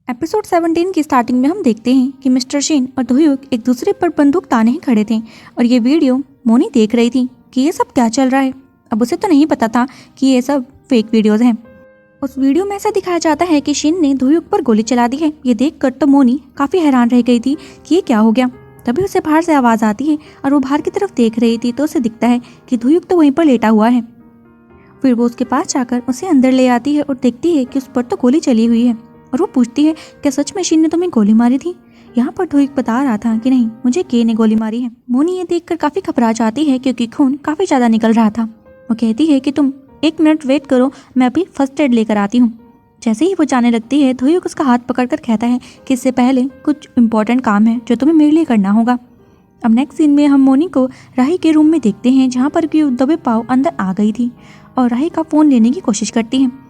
Episode 17 की starting में हम देखते हैं कि मिस्टर शेन और दोह्युक एक दूसरे पर बंदूक ताने ही खड़े थे और ये वीडियो मोनी देख रही थी कि ये सब क्या चल रहा है। अब उसे तो नहीं पता था कि ये सब फेक वीडियोस हैं। उस वीडियो में ऐसा दिखाया जाता है कि शेन ने दोह्युक पर गोली चला दी है। ये देखकर तो मोनी काफी हैरान रह गई थी कि ये क्या हो गया। तभी उसे बाहर से आवाज आती है और वो बाहर की तरफ देख रही थी तो उसे दिखता है कि दोह्युक तो वहीं पर लेटा हुआ है। फिर वो उसके पास जाकर उसे अंदर ले आती है और देखती है कि उस पर तो गोली चली हुई है और वो पूछती है क्या सच में शेन ने तुम्हें गोली मारी थी। यहाँ पर दोह्युक बता रहा था कि नहीं, मुझे के ने गोली मारी है। मोनी ये देखकर काफी घबरा जाती है क्योंकि खून काफी ज्यादा निकल रहा था। वो कहती है कि तुम 1 मिनट वेट करो, मैं अभी फर्स्ट एड लेकर आती हूँ। जैसे ही वो जाने लगती है दोह्युक उसका हाथ पकड़कर कहता है कि इससे पहले कुछ इम्पोर्टेंट काम है जो तुम्हें मेरे लिए करना होगा। अब नेक्स्ट सीन में हम मोनी को राही के रूम में देखते हैं जहाँ पर कि दबे पाव अंदर आ गई थी और राही का फ़ोन लेने की कोशिश करती है।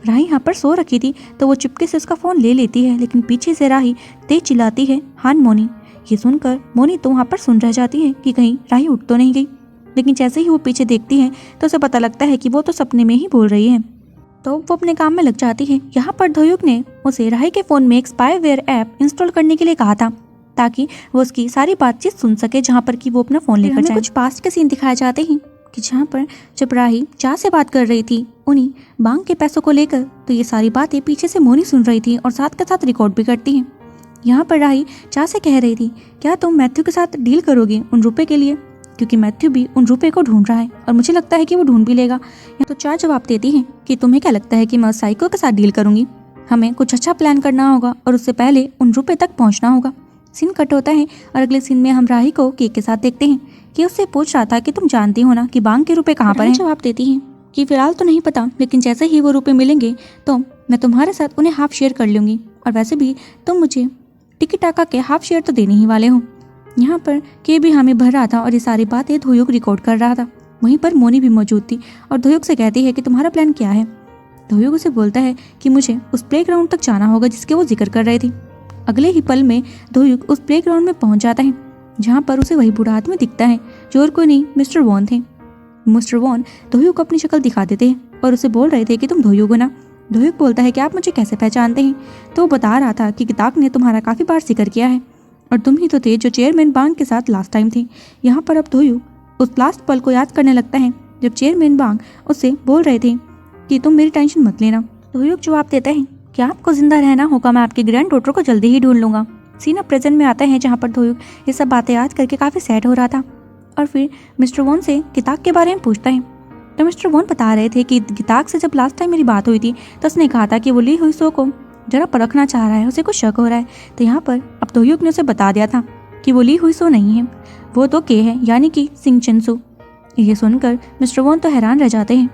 राही यहाँ पर सो रखी थी तो वो चुपके से उसका फ़ोन ले लेती है, लेकिन पीछे से राही तेज चिल्लाती है हान मोनी। ये सुनकर मोनी तो वहाँ पर सुन रह जाती है कि कहीं राही उठ तो नहीं गई, लेकिन जैसे ही वो पीछे देखती है तो उसे पता लगता है कि वो तो सपने में ही बोल रही है। तो वो अपने काम में लग जाती है। यहाँ पर दोह्युक ने उसे राही के फ़ोन में एक स्पाईवेयर ऐप इंस्टॉल करने के लिए कहा था ताकि वो उसकी सारी बातचीत सुन सके, जहाँ पर कि वो अपना फ़ोन लेकर जाए। कुछ पास्ट के सीन दिखाए जाते हैं कि जहाँ पर जब राही चा से बात कर रही थी उन्हीं बांग के पैसों को लेकर, तो ये सारी बातें पीछे से मोनी सुन रही थी और साथ के साथ रिकॉर्ड भी करती हैं। यहाँ पर राही चा से कह रही थी क्या तुम मैथ्यू के साथ डील करोगी उन रुपए के लिए, क्योंकि मैथ्यू भी उन रुपए को ढूंढ रहा है और मुझे लगता है कि वो ढूंढ भी लेगा। तो चा जवाब देती है कि तुम्हें क्या लगता है कि मैं साइको के साथ डील करूंगी, हमें कुछ अच्छा प्लान करना होगा और उससे पहले उन रुपए तक पहुंचना होगा। सीन कट होता है और अगले सीन में हम राही को केक के साथ देखते हैं कि उससे पूछ रहा था कि तुम जानती हो ना कि बांग के रुपए कहाँ पर हैं। जवाब देती है कि फिलहाल तो नहीं पता, लेकिन जैसे ही वो रुपए मिलेंगे तो मैं तुम्हारे साथ उन्हें हाफ शेयर कर लूँगी, और वैसे भी तुम मुझे टिकी टाका के हाफ शेयर तो देने ही वाले हो। यहाँ पर के भी हामी भर रहा था और ये सारी बातें दोह्युक रिकॉर्ड कर रहा था। वहीं पर मोनी भी मौजूद थी और दोह्युक से कहती है कि तुम्हारा प्लान क्या है। दोह्युक उसे बोलता है कि मुझे उस प्लेग्राउंड तक जाना होगा जिसके वो जिक्र कर रहे थे। अगले ही पल में दोह्युक उस प्लेग्राउंड में पहुंच जाता है जहाँ पर उसे वही बूढ़ा आदमी दिखता है जो और कोई नहीं मिस्टर वॉन थे। मिस्टर वॉन दोह्युक को अपनी शक्ल दिखा देते हैं और उसे बोल रहे थे कि तुम दोह्युक हो ना। दोह्युक बोलता है कि आप मुझे कैसे पहचानते हैं, तो वो बता रहा था कि किताब ने तुम्हारा काफ़ी बार जिक्र किया है और तुम ही तो थे जो चेयरमैन बांग के साथ लास्ट टाइम थे। यहाँ पर अब दोह्युक उस लास्ट पल को याद करने लगता है जब चेयरमैन बांग उससे बोल रहे थे कि तुम मेरी टेंशन मत लेना। दोह्युक जवाब देता है कि आपको जिंदा रहना होगा, मैं आपके ग्रैंड डॉटर को जल्दी ही ढूंढ लूंगा। सीन अब प्रेजेंट में आता है जहाँ पर दोह्युक ये सब बातें याद करके काफ़ी सैड हो रहा था और फिर मिस्टर वॉन से किताब के बारे में पूछता है। तो मिस्टर वॉन बता रहे थे कि किताब से जब लास्ट टाइम मेरी बात हुई थी तो उसने कहा था कि वो ली हुई सो को जरा परखना चाह रहा है, उसे कुछ शक हो रहा है। तो यहाँ पर अब दोह्युक ने उसे बता दिया था कि वो ली हुई सो नहीं है, वो तो के है, यानी कि सिंह चिंसू। ये सुनकर मिस्टर वॉन तो हैरान रह जाते हैं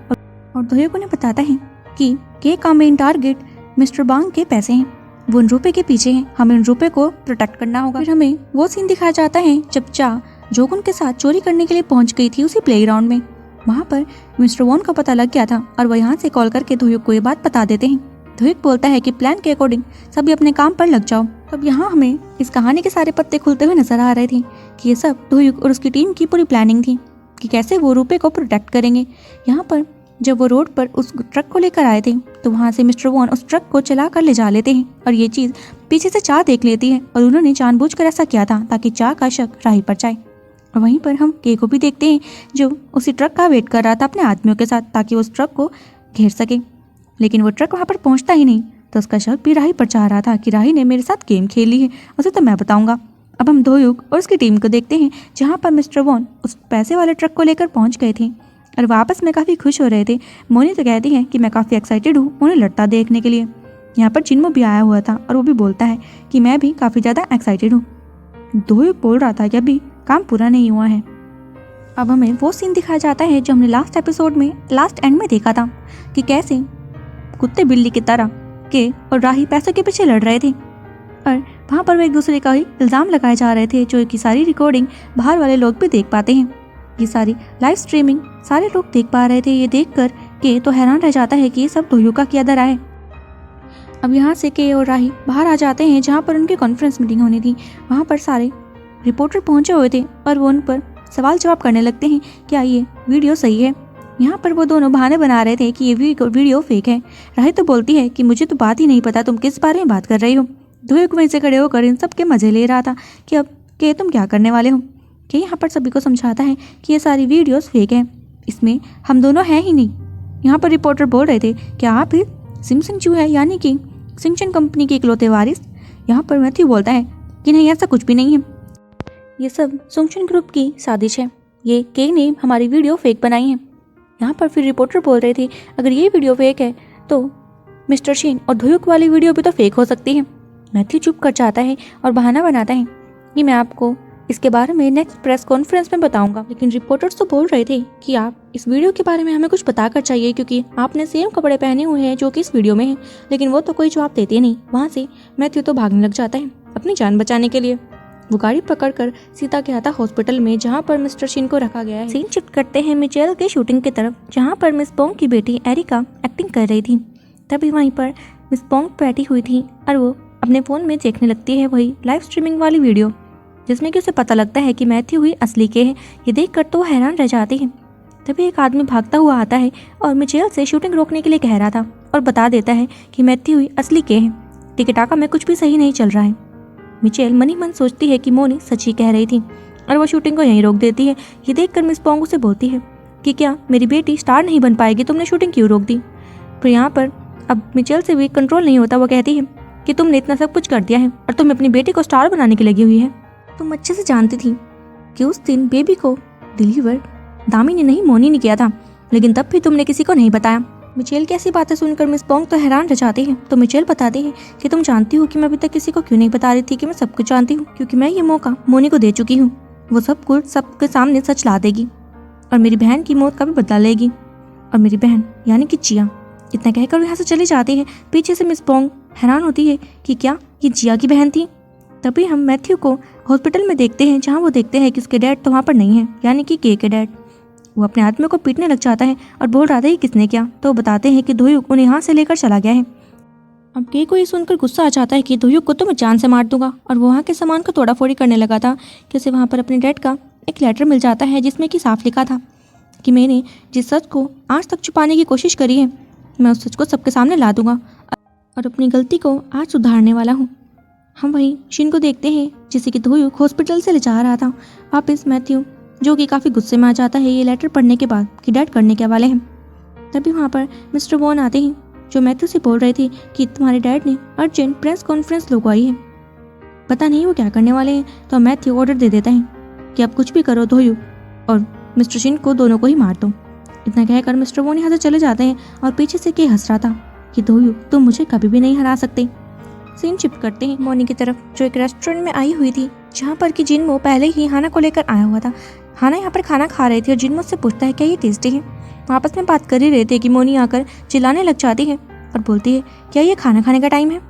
और दोह्युक उन्हें बताता है कि के का मेन टारगेट मिस्टर बांग के पैसे हैं, वो उन रुपए के पीछे हैं, हमें उन रुपए को प्रोटेक्ट करना होगा। फिर हमें वो सीन दिखाया जाता है जब चा जोगुन के साथ चोरी करने के लिए पहुंच गई थी उसी प्लेग्राउंड में। वहाँ पर मिस्टर वॉन का पता लग गया था और वह यहाँ से कॉल करके दोह्युक को ये बात बता देते हैं। दोह्युक बोलता है कि प्लान के अकॉर्डिंग सभी अपने काम पर लग जाओ। तब यहाँ हमें इस कहानी के सारे पत्ते खुलते हुए नजर आ रहे थे कि ये सब दोह्युक और उसकी टीम की पूरी प्लानिंग थी कि कैसे वो रुपए को प्रोटेक्ट करेंगे। यहाँ पर जब वो रोड पर उस ट्रक को लेकर आए थे तो वहाँ से मिस्टर वॉन उस ट्रक को चला कर ले जा लेते हैं और ये चीज़ पीछे से चा देख लेती है और उन्होंने जानबूझकर ऐसा किया था ताकि चा का शक राही पर जाए। और वहीं पर हम के को भी देखते हैं जो उसी ट्रक का वेट कर रहा था अपने आदमियों के साथ ताकि वो उस ट्रक को घेर सके, लेकिन वो ट्रक वहाँ पर पहुँचता ही नहीं। तो उसका शक भी राही पर जा रहा था कि राही ने मेरे साथ गेम खेली है, उसे तो मैं बताऊँगा। अब हम दोह्युक और उसकी टीम को देखते हैं जहाँ पर मिस्टर वॉन उस पैसे वाले ट्रक को लेकर पहुँच गए थे और वापस में काफ़ी खुश हो रहे थे। मोनी तो कहती है कि मैं काफ़ी एक्साइटेड हूँ उन्हें लड़ता देखने के लिए। यहाँ पर चिन्मो भी आया हुआ था और वो भी बोलता है कि मैं भी काफ़ी ज़्यादा एक्साइटेड हूँ। दोह्युक बोल रहा था कि अभी काम पूरा नहीं हुआ है। अब हमें वो सीन दिखाया जाता है जो हमने लास्ट एपिसोड में लास्ट एंड में देखा था कि कैसे कुत्ते बिल्ली की तरह के और राही पैसों के पीछे लड़ रहे थे और वहाँ पर वो एक दूसरे का ही इल्ज़ाम लगाए जा रहे थे, जो कि सारी रिकॉर्डिंग बाहर वाले लोग भी देख पाते हैं। ये सारी लाइव स्ट्रीमिंग सारे लोग देख पा रहे थे। ये देखकर के तो हैरान रह जाता है कि ये सब दोह्युक का किया धरा है। अब यहाँ से के और राही बाहर आ जाते हैं जहाँ पर उनकी कॉन्फ्रेंस मीटिंग होनी थी। वहाँ पर सारे रिपोर्टर पहुँचे हुए थे और वो उन पर सवाल जवाब करने लगते हैं क्या ये वीडियो सही है। यहाँ पर वो दोनों बहाने बना रहे थे कि ये वीडियो फेक है। राही तो बोलती है कि मुझे तो बात ही नहीं पता, तुम किस बारे में बात कर रही हो। धोयुक वहीं से खड़े होकर इन सब के मजे ले रहा था कि अब के तुम क्या करने वाले हो। कि यहाँ पर सभी को समझाता है कि ये सारी वीडियोस फेक है, इसमें हम दोनों हैं ही नहीं। यहाँ पर रिपोर्टर बोल रहे थे कि आप ही सिंगचू है, यानी कि सिंगचन कंपनी के इकलौते वारिस। यहाँ पर मैथ्यू बोलता है कि नहीं, ऐसा कुछ भी नहीं है, ये सब सिंगचन ग्रुप की साजिश है, ये के ने हमारी वीडियो फेक बनाई है। यहाँ पर फिर रिपोर्टर बोल रहे थे अगर ये वीडियो फेक है तो मिस्टर शिन और धोयुक वाली वीडियो भी तो फेक हो सकती है। मैथ्यू चुप कर जाता है और बहाना बनाता है कि मैं आपको इसके बारे में नेक्स्ट प्रेस कॉन्फ्रेंस में बताऊंगा। लेकिन रिपोर्टर्स तो बोल रहे थे कि आप इस वीडियो के बारे में हमें कुछ बताकर चाहिए, क्योंकि आपने सेम कपड़े पहने हुए हैं जो कि इस वीडियो में है। लेकिन वो तो कोई जवाब देते नहीं। वहाँ से मैथ्यू तो भागने लग जाता है अपनी जान बचाने के लिए। वो गाड़ी पकड़कर सीता के आता हॉस्पिटल में जहाँ पर मिस्टर शिन को रखा गया है। सीन शिफ्ट करते हैं मिचेल के शूटिंग की तरफ, जहाँ पर मिस पोंग की बेटी एरिका एक्टिंग कर रही थी। तभी वहीं पर मिस पोंग बैठी हुई थी और वो अपने फ़ोन में देखने लगती है वही लाइव स्ट्रीमिंग वाली वीडियो, जिसमें कि उसे पता लगता है कि मैथ्यू ही असली के है। ये देखकर तो हैरान रह जाती है। तभी एक आदमी भागता हुआ आता है और मिचेल से शूटिंग रोकने के लिए कह रहा था और बता देता है कि मैथ्यू ही असली के है। टिकटाका में कुछ भी सही नहीं चल रहा है। मिचेल मनी मन सोचती है कि मोनी सच ही कह रही थी और वो शूटिंग को यहीं रोक देती है। ये देखकर मिस पोंग उसे बोलती है कि क्या मेरी बेटी स्टार नहीं बन पाएगी, तुमने शूटिंग क्यों रोक दी। पर यहाँ पर अब मिचेल से भी कंट्रोल नहीं होता। वो कहती है कि तुमने इतना सब कुछ कर दिया है और तुम अपनी बेटी को स्टार बनाने की लगी हुई है। तुम अच्छे से जानती थी कि उस दिन बेबी को डिलीवर दामी ने नहीं, मोनी ने किया था, लेकिन तब भी तुमने किसी को नहीं बताया। मिचेल की ऐसी बातें सुनकर मिस पोंग तो हैरान रह जाती है। तो मिचेल बताती है कि तुम जानती हो कि मैं अभी तक किसी को क्यों नहीं बता रही थी कि मैं सब कुछ जानती हूँ, क्योंकि मैं ये मौका मोनी को दे चुकी हूँ। वो सब कुछ सबके सामने सच ला देगी और मेरी बहन की मौत का भी बदला लेगी। और मेरी बहन यानी कि जिया। इतना कहकर वो यहाँ से चली जाती है। पीछे से मिस पोंग हैरान होती है कि क्या ये जिया की बहन थी। तभी हम मैथ्यू को हॉस्पिटल में देखते हैं, जहाँ वो देखते हैं कि उसके डैड तो वहाँ पर नहीं है, यानी कि के डैड। वो अपने आदमी को पीटने लग जाता है और बोल रहा था कि किसने किया। तो वो बताते हैं कि धोयुक उन्हें यहाँ से लेकर चला गया है। अब के को ये सुनकर गुस्सा आ जाता है कि धोयुक को तो मैं जान से मार दूंगा। और वो वहाँ के सामान को तोड़ाफोड़ी करने लगा था कि उसे वहाँ पर अपने डैड का एक लेटर मिल जाता है, जिसमें कि साफ लिखा था कि मैंने जिस सच को आज तक छुपाने की कोशिश करी है, मैं उस सच को सबके सामने ला दूंगा और अपनी गलती को आज सुधारने वाला हूँ। हम वहीं शिन को देखते हैं, जिसे कि धोयुक हॉस्पिटल से ले जा रहा था वापस। मैथ्यू जो कि काफ़ी गुस्से में आ जाता है ये लेटर पढ़ने के बाद कि डैड करने के वाले हैं। तभी वहाँ पर मिस्टर वॉन आते हैं, जो मैथ्यू से बोल रहे थे कि तुम्हारे डैड ने अर्जेंट प्रेस कॉन्फ्रेंस लगवाई है, पता नहीं वो क्या करने वाले हैं। तो मैथ्यू ऑर्डर दे देता है कि अब कुछ भी करो धोयुक और मिस्टर शिन को दोनों को ही मार दो। इतना कहकर मिस्टर वॉन यहाँ से चले जाते हैं और पीछे से के हंस रहा था कि धोयुक तुम मुझे कभी भी नहीं हरा सकते। सीन शिफ्ट करते हैं मोनी की तरफ, जो एक रेस्टोरेंट में आई हुई थी, जहाँ पर कि जिनमो पहले ही हाना को लेकर आया हुआ था। हाना यहाँ पर खाना खा रही थी और जिनमो से पूछता है क्या ये टेस्टी है। आपस में बात कर ही रहे थे कि मोनी आकर चिल्लाने लग जाती है और बोलती है क्या ये खाना खाने का टाइम है,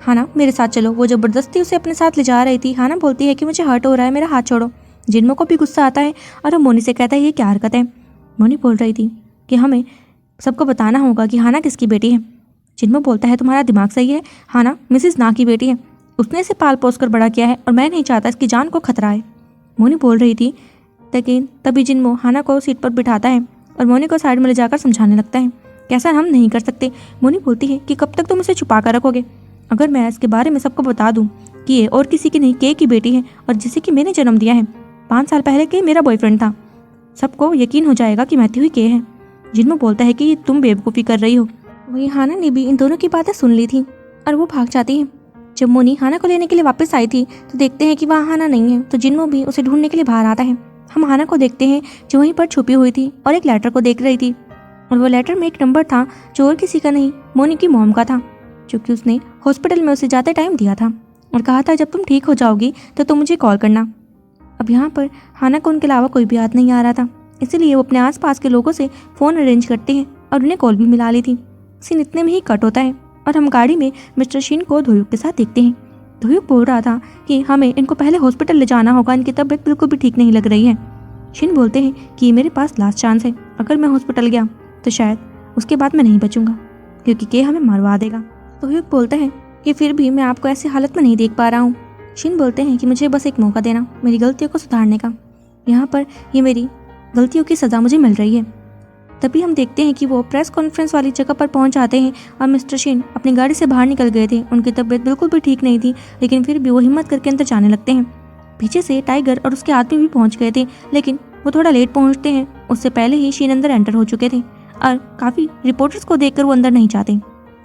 हाना मेरे साथ चलो। वो जबरदस्ती उसे अपने साथ ले जा रही थी। हाना बोलती है कि मुझे हर्ट हो रहा है, मेरा हाथ छोड़ो। जिनमो को भी गुस्सा आता है और वो मोनी से कहता है ये क्या हरकत है। मोनी बोल रही थी कि हमें सबको बताना होगा कि हाना किसकी बेटी है। जिनमो बोलता है तुम्हारा दिमाग सही है, हाना मिसिस ना की बेटी है, उसने इसे पाल पोस कर बड़ा किया है और मैं नहीं चाहता इसकी जान को खतरा है। मोनी बोल रही थी, लेकिन तभी जिनमो हाना को सीट पर बिठाता है और मोनी को साइड में ले जाकर समझाने लगता है कि ऐसा हम नहीं कर सकते। मोनी बोलती है कि कब तक तुम इसे छुपा कर रखोगे, अगर मैं इसके बारे में सबको बता दूं कि ये और किसी की नहीं के की बेटी है और जिसे कि मैंने जन्म दिया है, 5 साल पहले के मेरा बॉयफ्रेंड था, सबको यकीन हो जाएगा कि मैथ्यू ही के है। जिनमो बोलता है कि तुम बेवकूफ़ी कर रही हो। वहीं हाना ने भी इन दोनों की बातें सुन ली थी और वो भाग जाती है। जब मोनी हाना को लेने के लिए वापस आई थी तो देखते हैं कि वहाँ हाना नहीं है, तो जिनमो भी उसे ढूंढने के लिए बाहर आता है। हम हाना को देखते हैं जो वहीं पर छुपी हुई थी और एक लेटर को देख रही थी, और वो लेटर में एक नंबर था जो और किसी का नहीं, मोनी की मॉम का था, क्योंकि उसने हॉस्पिटल में उसे जाते टाइम दिया था और कहा था जब तुम ठीक हो जाओगी तो तुम मुझे कॉल करना। अब यहाँ पर हाना को उनके अलावा कोई भी याद नहीं आ रहा था, इसीलिए वो अपने आसपास के लोगों से फ़ोन अरेंज करते हैं और उन्हें कॉल भी मिला ली थी। सीन इतने में ही कट होता है और हम गाड़ी में मिस्टर शिन को धोयुक के साथ देखते हैं। धोयुक बोल रहा था कि हमें इनको पहले हॉस्पिटल ले जाना होगा, इनकी तबीयत बिल्कुल भी ठीक नहीं लग रही है। शिन बोलते हैं कि मेरे पास लास्ट चांस है, अगर मैं हॉस्पिटल गया तो शायद उसके बाद मैं नहीं बचूंगा क्योंकि के हमें मरवा देगा। धोयुक बोलते हैं कि फिर भी मैं आपको ऐसी हालत में नहीं देख पा रहा हूँ। शिन बोलते हैं कि मुझे बस एक मौका देना मेरी गलतियों को सुधारने का, यहाँ पर ये मेरी गलतियों की सज़ा मुझे मिल रही है। तभी हम देखते हैं कि वो प्रेस कॉन्फ्रेंस वाली जगह पर पहुंच जाते हैं और मिस्टर शीन अपनी गाड़ी से बाहर निकल गए थे। उनकी तबीयत बिल्कुल भी ठीक नहीं थी, लेकिन फिर भी वो हिम्मत करके अंदर जाने लगते हैं। पीछे से टाइगर और उसके आदमी भी पहुंच गए थे, लेकिन वो थोड़ा लेट पहुंचते हैं। उससे पहले ही शीन अंदर एंटर हो चुके थे और काफ़ी रिपोर्टर्स को देखकर वो अंदर नहीं जाते।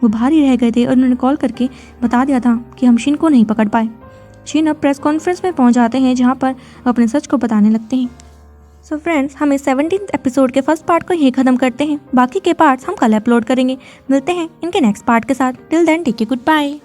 वो बाहर ही रह गए थे और उन्होंने कॉल करके बता दिया था कि हम शीन को नहीं पकड़ पाए। शीन अब प्रेस कॉन्फ्रेंस में पहुंच जाते हैं, जहाँ पर वो अपने सच को बताने लगते हैं। सो फ्रेंड्स, हम इस 17th एपिसोड के फर्स्ट पार्ट को यहीं ख़त्म करते हैं। बाकी के पार्ट्स हम कल अपलोड करेंगे। मिलते हैं इनके नेक्स्ट पार्ट के साथ। Till then take care, good bye.